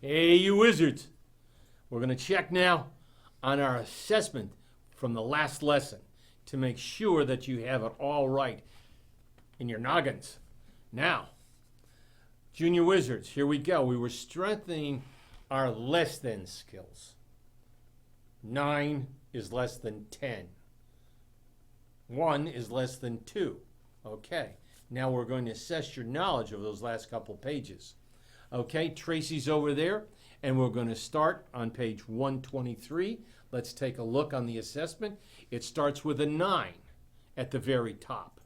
Hey, you wizards. We're going to check now on our assessment from the last lesson to make sure that you have it all right in your noggins. Now, junior wizards, here we go. We were strengthening our less than skills. 9 is less than 10. 1 is less than 2. Okay, now we're going to assess your knowledge of those last couple pages. Okay, Tracy's over there, and we're going to start on page 123. Let's take a look on the assessment. It starts with a 9 at the very top.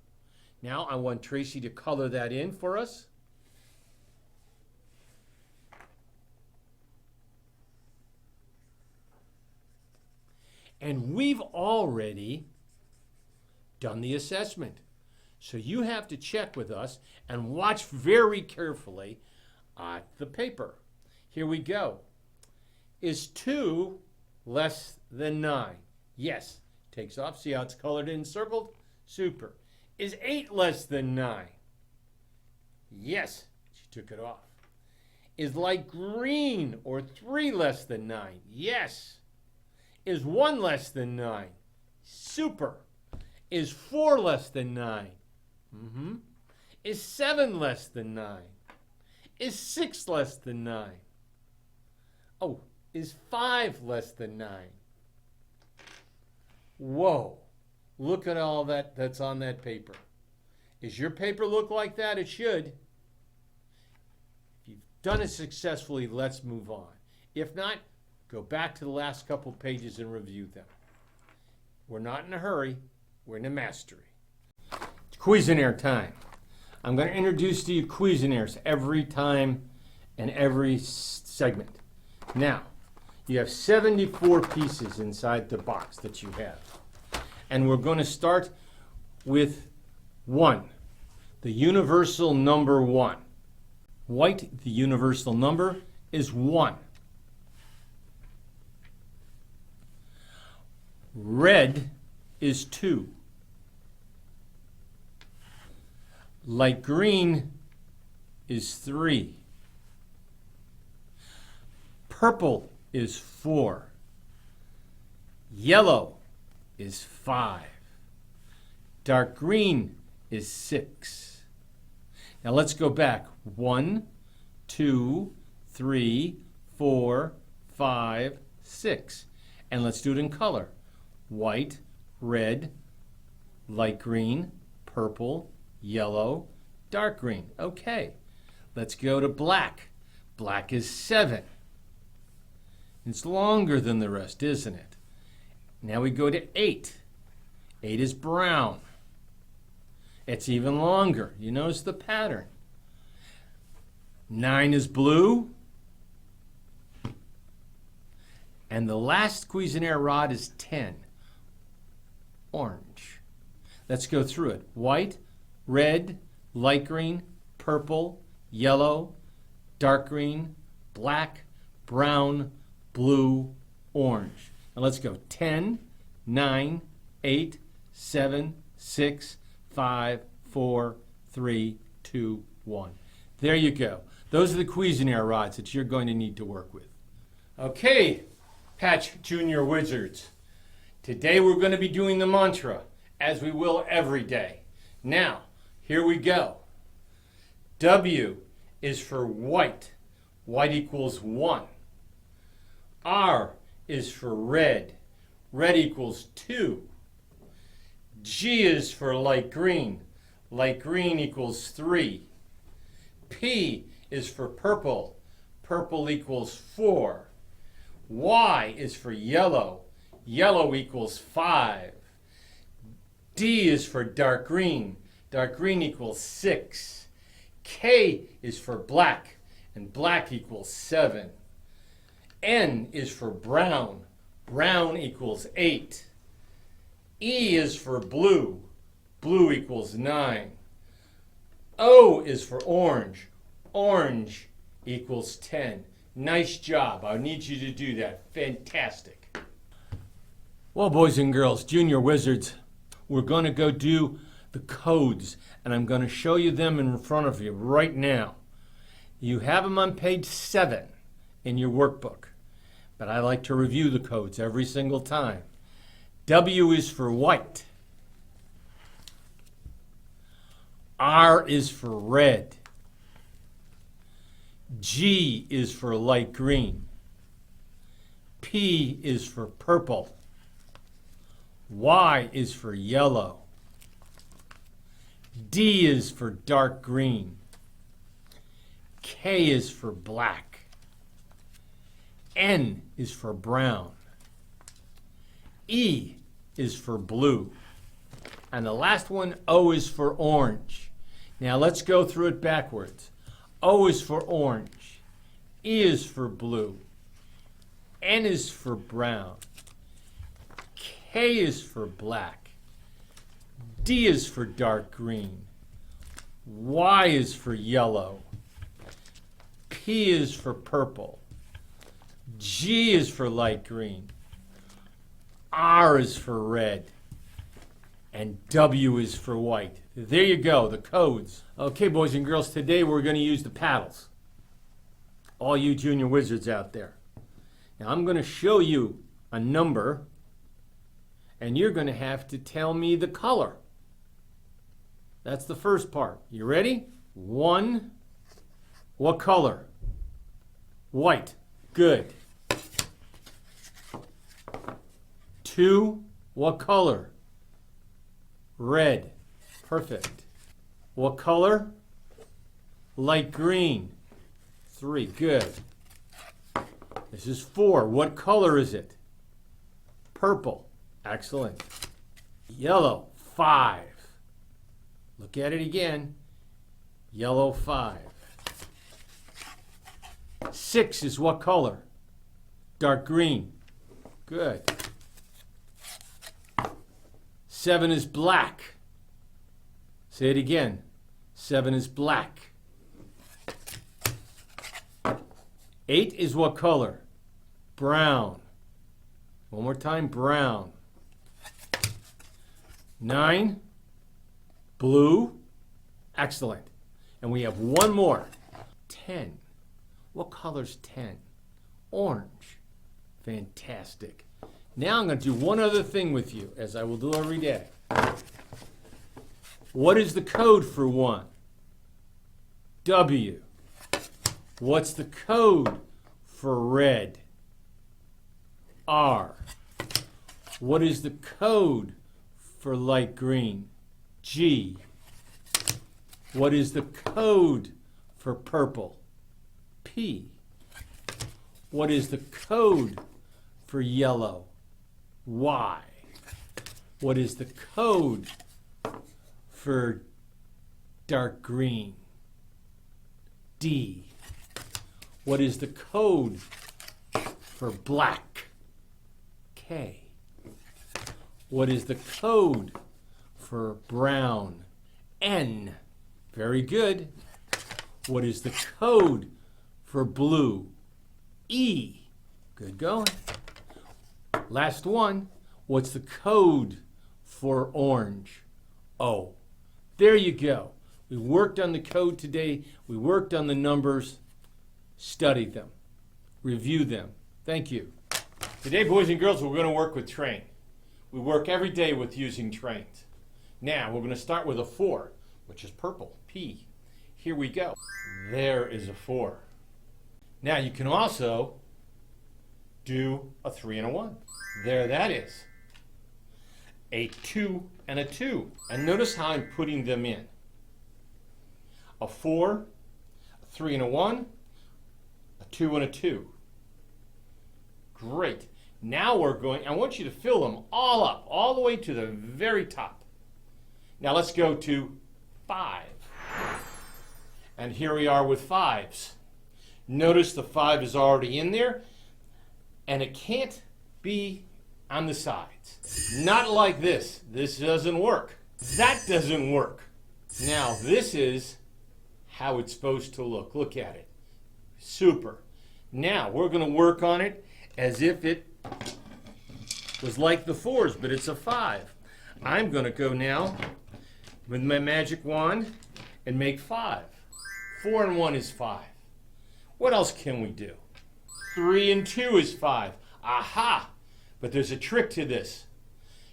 Now I want Tracy to color that in for us. And we've already done the assessment. So you have to check with us and watch very carefully at the paper. Here we go. Is 2 less than 9? Yes. Takes off. See how it's colored in and circled? Super. Is 8 less than 9? Yes. She took it off. Is light green or 3 less than 9? Yes. Is 1 less than 9? Super. Is 4 less than 9? Is 7 less than 9? Is 6 less than 9? Oh, is 5 less than 9? Whoa. Look at all that's on that paper. Does your paper look like that? It should. If you've done it successfully, let's move on. If not, go back to the last couple pages and review them. We're not in a hurry. We're in a mastery. It's Cuisinart time. I'm going to introduce to you Cuisinarts every time and every segment. Now, you have 74 pieces inside the box that you have. And we're going to start with 1, the universal number 1. White, the universal number, is 1. Red is 2. Light green is 3. Purple is 4. Yellow is 5. Dark green is 6. Now let's go back. 1, 2, 3, 4, 5, 6. And let's do it in color. White, red, light green, purple, yellow, dark green. Okay, let's go to black. Black is 7. It's longer than the rest, isn't it? Now we go to 8. 8 is brown. It's even longer. You notice the pattern. 9 is blue. And the last Cuisinart rod is 10. Orange. Let's go through it. White, red, light green, purple, yellow, dark green, black, brown, blue, orange. Now let's go. 10, 9, 8, 7, 6, 5, 4, 3, 2, 1. There you go. Those are the Cuisinart rods that you're going to need to work with. Okay, Patch Junior Wizards. Today we're going to be doing the mantra, as we will every day. Now, here we go. W is for white. White equals 1. R is for red. Red equals 2. G is for light green. Light green equals 3. P is for purple. Purple equals 4. Y is for yellow. Yellow equals 5. D is for dark green. Dark green equals 6. K is for black, and black equals 7. N is for brown. Brown equals 8. E is for blue. Blue equals 9. O is for orange. Orange equals 10. Nice job. I need you to do that. Fantastic. Well, boys and girls, Junior Wizards, we're going to go do the codes, and I'm going to show you them in front of you right now. You have them on page 7 in your workbook, but I like to review the codes every single time. W is for white. R is for red. G is for light green. P is for purple. Y is for yellow. D is for dark green. K is for black. N is for brown. E is for blue. And the last one, O, is for orange. Now let's go through it backwards. O is for orange. E is for blue. N is for brown. K is for black. D is for dark green. Y is for yellow. P is for purple. G is for light green. R is for red. And W is for white. There you go, the codes. Okay, boys and girls, today we're going to use the paddles. All you junior wizards out there. Now I'm going to show you a number, and you're going to have to tell me the color. That's the first part. You ready? 1. What color? White. Good. 2. What color? Red. Perfect. What color? Light green. 3. Good. This is 4. What color is it? Purple. Excellent. Yellow. 5. Look at it again. Yellow. 5. 6 is what color? Dark green. Good. 7 is black. Say it again. 7 is black. 8 is what color? Brown. One more time, brown. 9, blue. Excellent. And we have one more. 10. What color's 10? Orange. Fantastic. Now I'm going to do one other thing with you, as I will do every day. What is the code for 1? W. What's the code for red? R. What is the code for light green? G. What is the code for purple? P. What is the code for yellow? Y. What is the code for dark green? D. What is the code for black? K. What is the code for brown? N. Very good. What is the code for blue? E. Good going. Last one. What's the code for orange? O. There you go. We worked on the code today. We worked on the numbers. Study them. Review them. Thank you. Today, boys and girls, we're going to work with train. We work every day with using trains. Now, we're going to start with a 4, which is purple, P. Here we go. There is a 4. Now, you can also do a 3 and a 1. There that is. A 2 and a 2. And notice how I'm putting them in. A 4, a 3 and a 1, a 2 and a 2. Great. Now we're going, I want you to fill them all up, all the way to the very top. Now let's go to 5. And here we are with 5s. Notice the 5 is already in there, and it can't be on the sides. Not like this. This doesn't work. That doesn't work. Now this is how it's supposed to look. Look at it. Super. Now we're going to work on it as if it was like the 4s, but it's a 5. I'm going to go now with my magic wand and make 5. 4 and 1 is 5. What else can we do? 3 and 2 is 5. Aha! But there's a trick to this.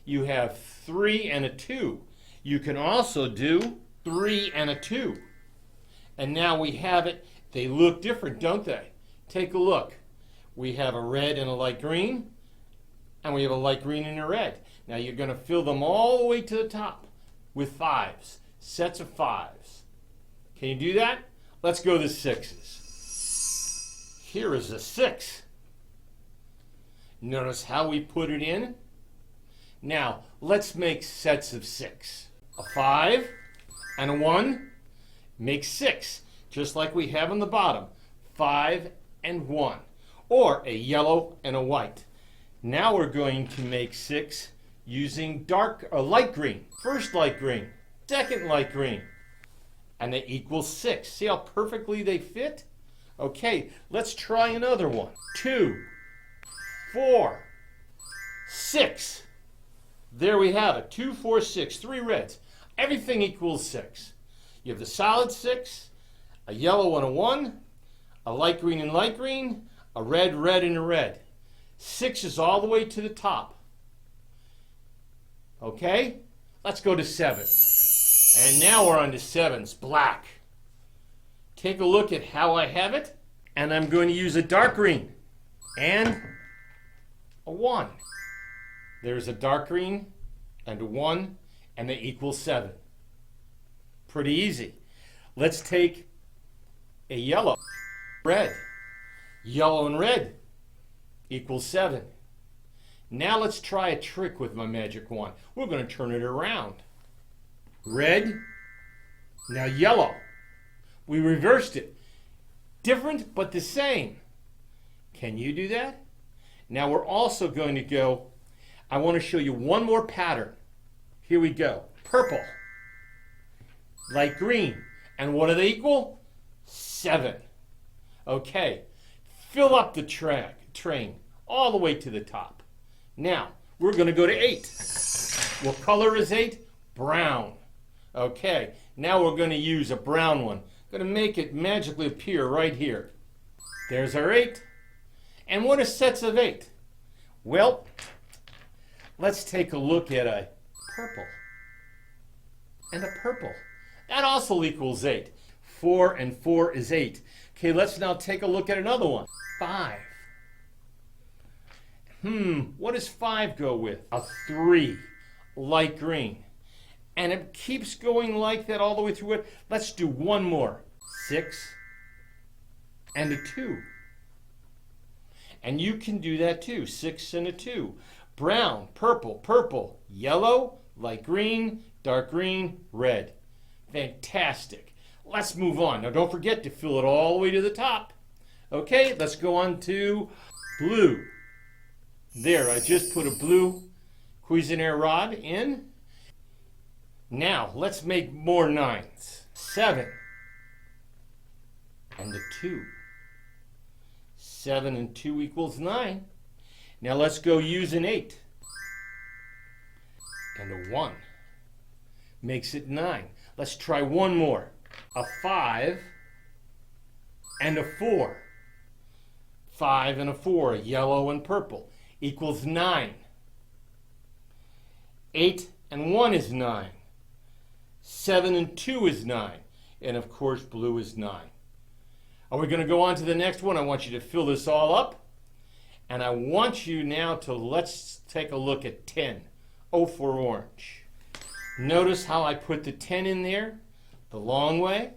You have 3 and a 2. You can also do 3 and a 2. And now we have it. They look different, don't they? Take a look. We have a red and a light green, and we have a light green and a red. Now you're going to fill them all the way to the top with 5s, sets of 5s. Can you do that? Let's go to 6s. Here is a 6. Notice how we put it in. Now, let's make sets of 6. A 5 and a 1 makes 6, just like we have on the bottom. 5 and 1. Or a yellow and a white. Now we're going to make 6 using light green. First light green, second light green. And they equal 6. See how perfectly they fit? Okay, let's try another one. 2, 4, 6. There we have it. 2, 4, 6. 3 reds. Everything equals 6. You have the solid 6, a yellow and a 1, a light green and light green, a red, red, and a red. 6 is all the way to the top. Okay? Let's go to 7s. And now we're on to 7s. Black. Take a look at how I have it. And I'm going to use a dark green. And a 1. There's a dark green and a 1. And they equal 7. Pretty easy. Let's take a yellow. Red. Yellow and red equals 7. Now let's try a trick with my magic wand. We're going to turn it around. Red, now yellow. We reversed it. Different but the same. Can you do that? Now we're also going to go, I want to show you one more pattern. Here we go. Purple, light green. And what do they equal? 7. Okay. Fill up the train all the way to the top. Now, we're going to go to 8. What color is 8? Brown. Okay, now we're going to use a brown one. Going to make it magically appear right here. There's our 8. And what are sets of 8? Well, let's take a look at a purple. And a purple. That also equals 8. 4 and 4 is 8. Okay, let's now take a look at another one. 5. What does 5 go with? A 3, light green. And it keeps going like that all the way through it. Let's do one more. 6 and a 2. And you can do that too. 6 and a 2. Brown, purple, purple, yellow, light green, dark green, red. Fantastic. Let's move on. Now don't forget to fill it all the way to the top. Okay, let's go on to blue. There, I just put a blue Cuisinart rod in. Now, let's make more 9s. 7 and a 2. 7 and 2 equals 9. Now let's go use an 8. And a 1. Makes it 9. Let's try one more. A 5 and a 4. 5 and a 4, yellow and purple, equals 9. 8 and 1 is 9. 7 and 2 is 9. And of course, blue is 9. Are we going to go on to the next one? I want you to fill this all up. And I want you now to, let's take a look at 10. O for orange. Notice how I put the 10 in there? The long way?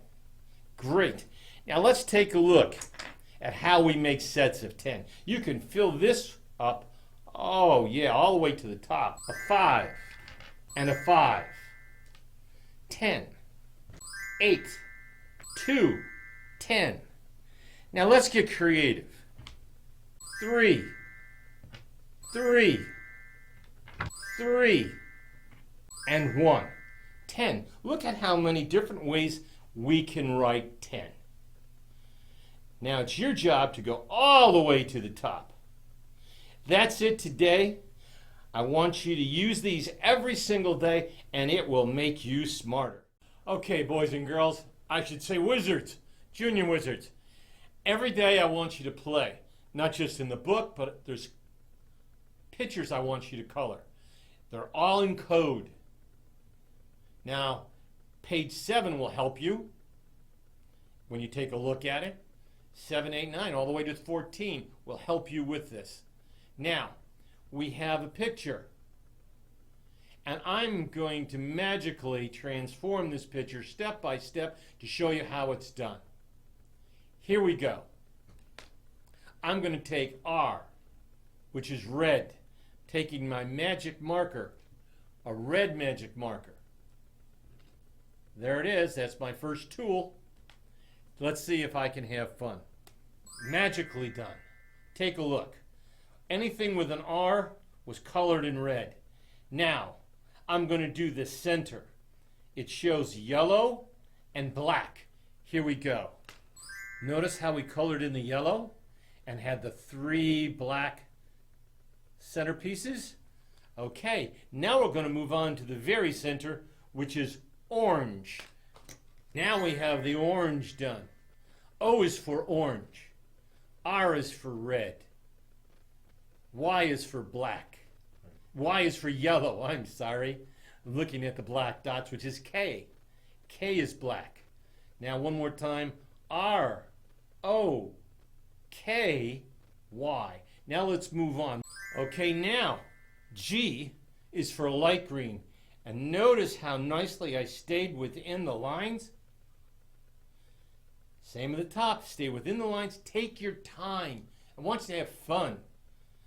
Great. Now let's take a look at how we make sets of 10. You can fill this up, oh yeah, all the way to the top. A 5 and a 5. 10. 8. 2. 10. Now let's get creative. 3. 3. 3. And 1. 10. Look at how many different ways we can write 10. Now it's your job to go all the way to the top. That's it today. I want you to use these every single day and it will make you smarter. Okay, boys and girls, I should say wizards, junior wizards. Every day I want you to play. not just in the book, but there's pictures I want you to color. They're all in code. Now, page 7 will help you when you take a look at it. 7, 8, 9, all the way to 14 will help you with this. Now, we have a picture. And I'm going to magically transform this picture step by step to show you how it's done. Here we go. I'm going to take R, which is red, taking my magic marker, a red magic marker. There it is. That's my first tool. Let's see if I can have fun. Magically done. Take a look. Anything with an R was colored in red. Now, I'm going to do the center. It shows yellow and black. Here we go. Notice how we colored in the yellow and had the 3 black centerpieces? Okay, now we're going to move on to the very center, which is orange. Now we have the orange done. O is for orange. R is for red. Y is for black. Y is for yellow, I'm sorry. I'm looking at the black dots, which is K. K is black. Now one more time. R, O, K, Y. Now let's move on. Okay, now G is for light green. And notice how nicely I stayed within the lines. Same at the top. Stay within the lines. Take your time. I want you to have fun.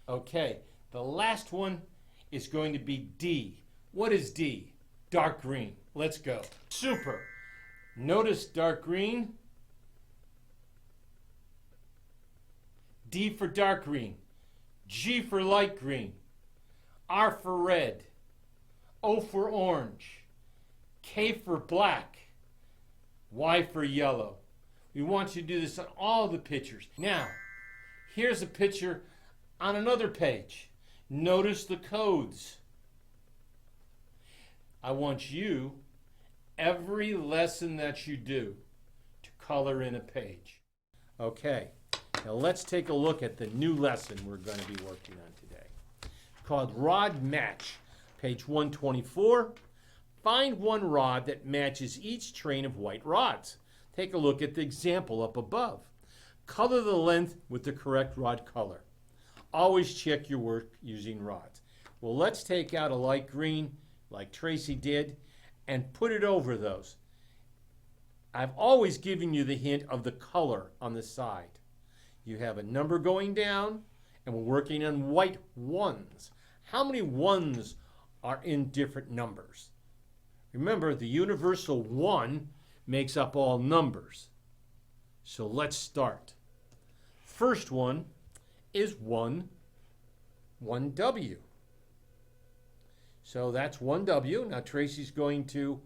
Okay, the last one is going to be D. What is D? Dark green. Let's go. Super. Notice dark green. D for dark green. G for light green. R for red. O for orange. K for black. Y for yellow. We want you to do this on all the pictures. Now, here's a picture on another page. Notice the codes. I want you, every lesson that you do, to color in a page. Okay, now let's take a look at the new lesson we're going to be working on today, called Rod Match. Page 124. Find one rod that matches each train of white rods. Take a look at the example up above. Color the length with the correct rod color. Always check your work using rods. Well, let's take out a light green, like Tracy did, and put it over those. I've always given you the hint of the color on the side. You have a number going down, and we're working on white ones. How many ones are in different numbers? Remember, the universal 1 makes up all numbers. So let's start. First one is 1W. So that's 1W. Now Tracy's going to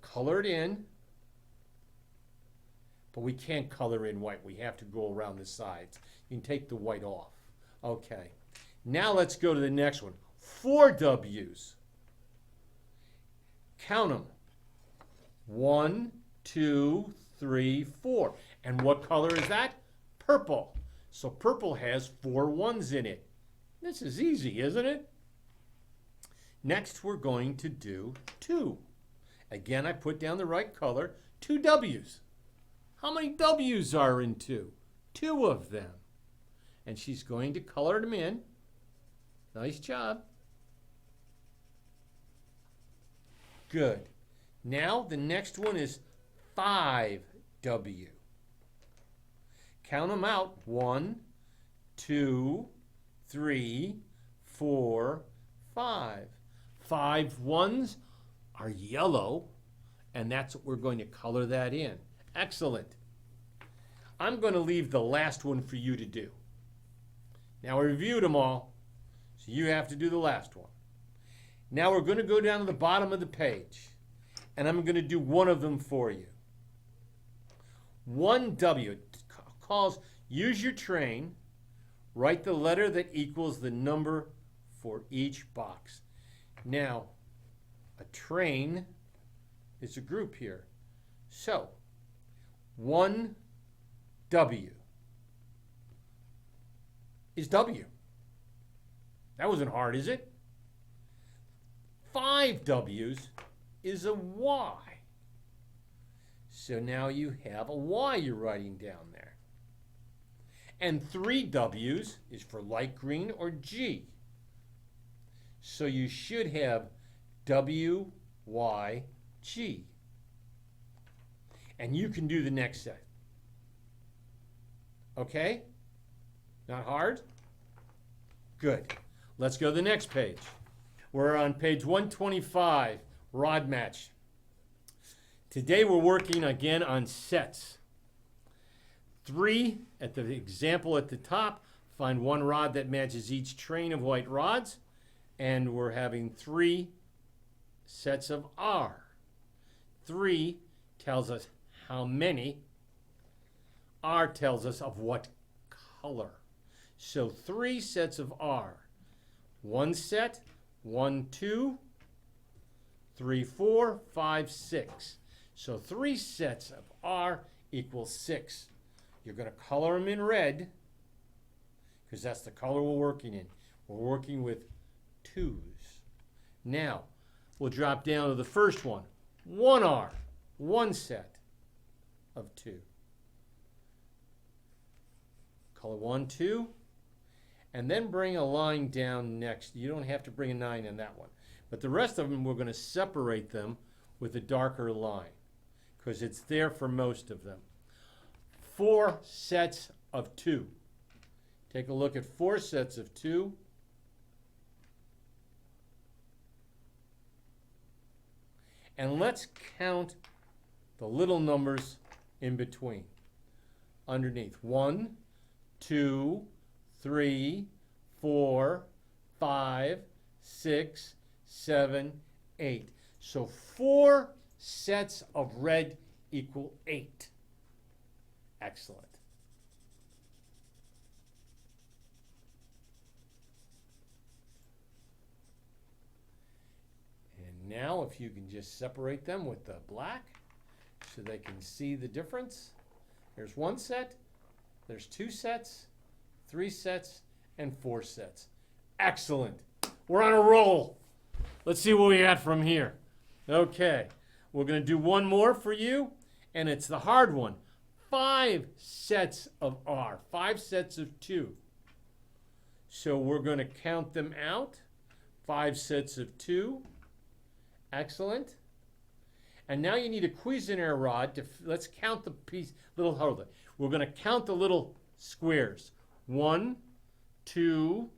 color it in, but we can't color in white. We have to go around the sides. You can take the white off. Okay. Now let's go to the next one. 4 W's. Count them. 1, 2, 3, 4. And what color is that? Purple. So purple has 4 ones in it. This is easy, isn't it? Next, we're going to do 2. Again, I put down the right color. 2 W's. How many W's are in 2? 2 of them. And she's going to color them in. Nice job. Good. Now the next one is 5W. Count them out. 1, 2, 3, 4, 5. 5 ones are yellow, and that's what we're going to color that in. Excellent. I'm going to leave the last one for you to do. Now, I reviewed them all, so you have to do the last one. Now we're going to go down to the bottom of the page, and I'm going to do one of them for you. 1W. It calls, use your train, write the letter that equals the number for each box. Now, a train is a group here. So, 1W. is W. That wasn't hard, is it? 5 W's is a Y. So now you have a Y you're writing down there. And 3 W's is for light green or G. So you should have W, Y, G. And you can do the next set. Okay? Not hard? Good. Let's go to the next page. We're on page 125, rod match. Today we're working again on sets. 3, at the example at the top, find 1 rod that matches each train of white rods. And we're having 3 sets of R. 3 tells us how many. R tells us of what color. So 3 sets of R. 1 set, 1, 2, 3, 4, 5, 6. So 3 sets of R equals 6. You're going to color them in red because that's the color we're working in. We're working with 2s. Now, we'll drop down to the first one. 1 R, 1 set of 2. Color 1, 2, and then bring a line down next. You don't have to bring a 9 in that one. But the rest of them, we're going to separate them with a darker line because it's there for most of them. 4 sets of 2. Take a look at 4 sets of 2. And let's count the little numbers in between. Underneath. 1, 2, 3, 4, 5, 6, 7, 8. So 4 sets of red equal 8. Excellent. And now if you can just separate them with the black so they can see the difference. There's 1 set, there's 2 sets, 3 sets, and 4 sets. Excellent. We're on a roll. Let's see what we got from here. Okay, we're going to do one more for you, and it's the hard one. 5 sets of R, 5 sets of 2. So we're going to count them out. 5 sets of 2. Excellent. And now you need a Cuisinart rod. Let's count the hold on. We're going to count the little squares. 1, 2,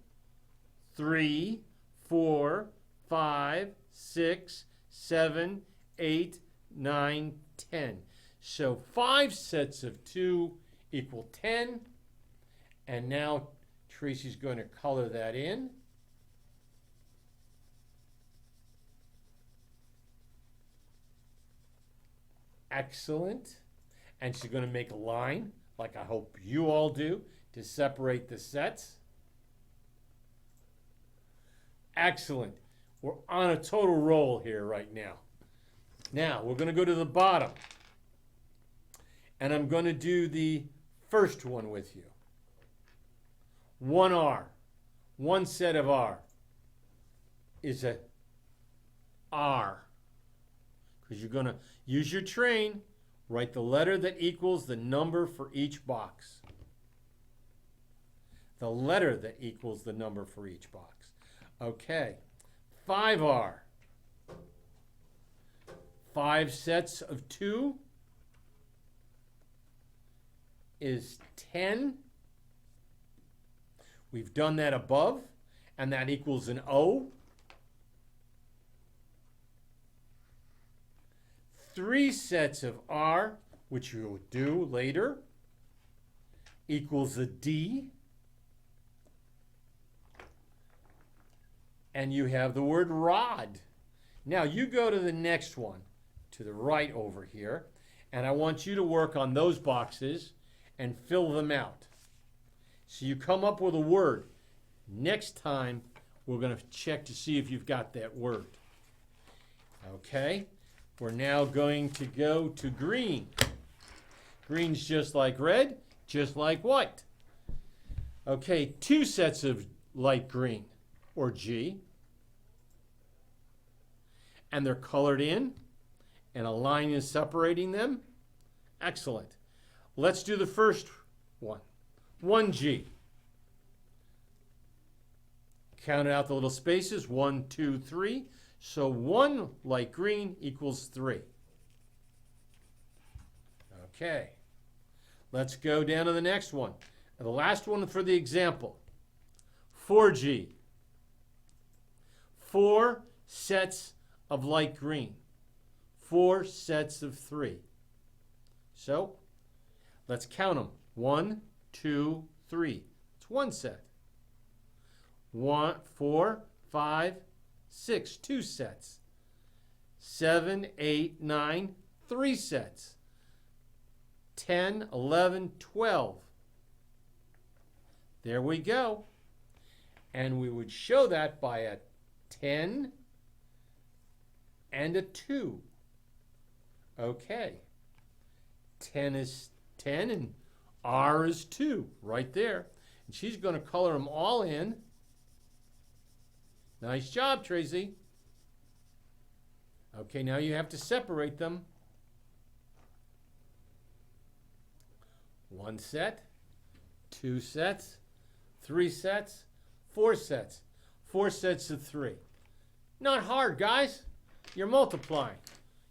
3, 4, 5, 6, 7, 8, 9, 10. So 5 sets of 2 equal 10. And now Tracy's going to color that in. Excellent. And she's going to make a line, like I hope you all do, to separate the sets. Excellent. We're on a total roll here right now. Now, we're going to go to the bottom. And I'm going to do the first one with you. 1 R. 1 set of R is a R. Because you're going to use your train, write the letter that equals the number for each box. The letter that equals the number for each box. Okay. 5R. 5 sets of 2 is 10. We've done that above, and that equals an O. 3 sets of R, which we'll do later, equals a D. And you have the word rod. Now you go to the next one, to the right over here, and I want you to work on those boxes and fill them out. So you come up with a word. Next time, we're going to check to see if you've got that word. Okay, we're now going to go to green. Green's just like red, just like white. Okay, 2 sets of light green, or G, and they're colored in, and a line is separating them. Excellent. Let's do the first one. 1G. Count out the little spaces. 1, 2, 3. So 1 light green equals 3. Okay. Let's go down to the next one. And the last one for the example. 4G. 4 sets of light green. 4 sets of 3. So, let's count them. 1, 2, 3. It's 1 set. 1, 4, 5, 6. 2 sets. 7, 8, 9. 3 sets. 10, 11, 12. There we go. And we would show that by a 10 and a 2. Okay. 10 is 10 and R is 2 right there. And she's going to color them all in. Nice job, Tracy. Okay, now you have to separate them. 1 set, 2 sets, 3 sets, 4 sets. 4 sets of 3. Not hard, guys. You're multiplying.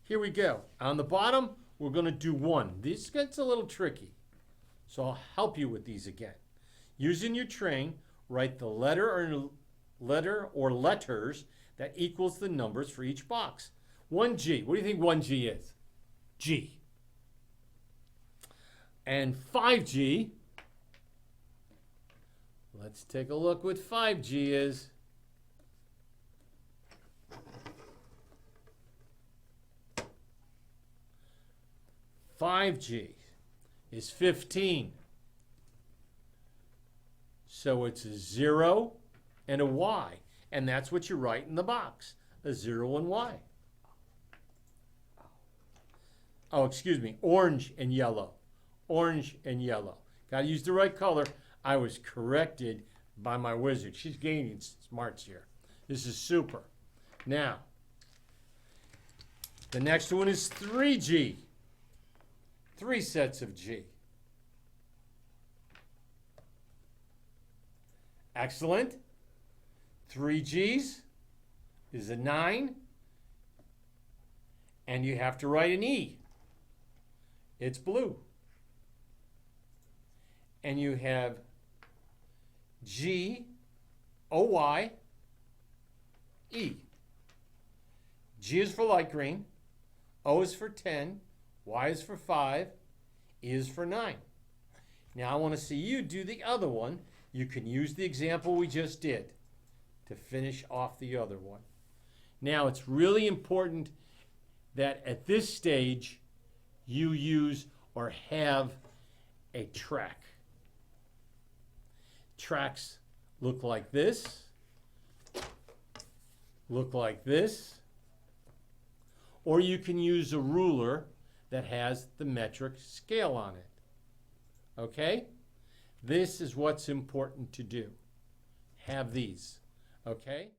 Here we go. On the bottom, we're going to do 1. This gets a little tricky, so I'll help you with these again. Using your train, write the letter or letters that equals the numbers for each box. 1G. What do you think 1G is? G. And 5G, let's take a look what 5G is. $5G is 15. So it's a 0 and a Y. And that's what you write in the box, a 0 and Y. Oh, excuse me, orange and yellow. Orange and yellow. Got to use the right color. I was corrected by my wizard. She's gaining smarts here. This is super. Now, the next one is 3G. 3 sets of G. Excellent. 3 G's is a 9. And you have to write an E. It's blue. And you have G, O-Y, E. G is for light green, O is for 10, Y is for 5, E is for 9. Now I want to see you do the other one. You can use the example we just did to finish off the other one. Now it's really important that at this stage you use or have a track. Tracks look like this, look like this, or you can use a ruler that has the metric scale on it. Okay? This is what's important to do. Have these. Okay?